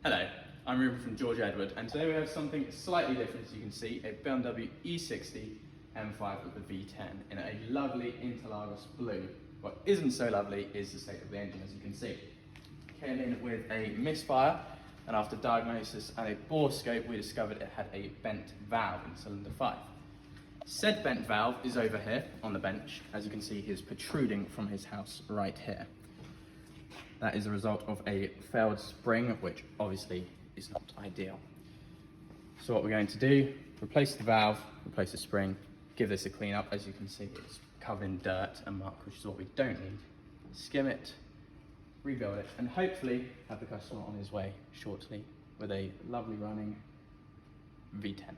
Hello, I'm Ruben from George Edward, and today we have something slightly different. As you can see, a BMW E60 M5 with the V10 in a lovely Interlagos blue. What isn't so lovely is the state of the engine, as you can see. Came in with a misfire, and after diagnosis and a bore scope, we discovered it had a bent valve in cylinder 5. Said bent valve is over here on the bench. As you can see, he is protruding from his house right here. That is a result of a failed spring, which obviously is not ideal. So what we're going to do, replace the valve, replace the spring, give this a clean up. As you can see, it's covered in dirt and muck, which is what we don't need. Skim it, rebuild it, and hopefully have the customer on his way shortly with a lovely running V10.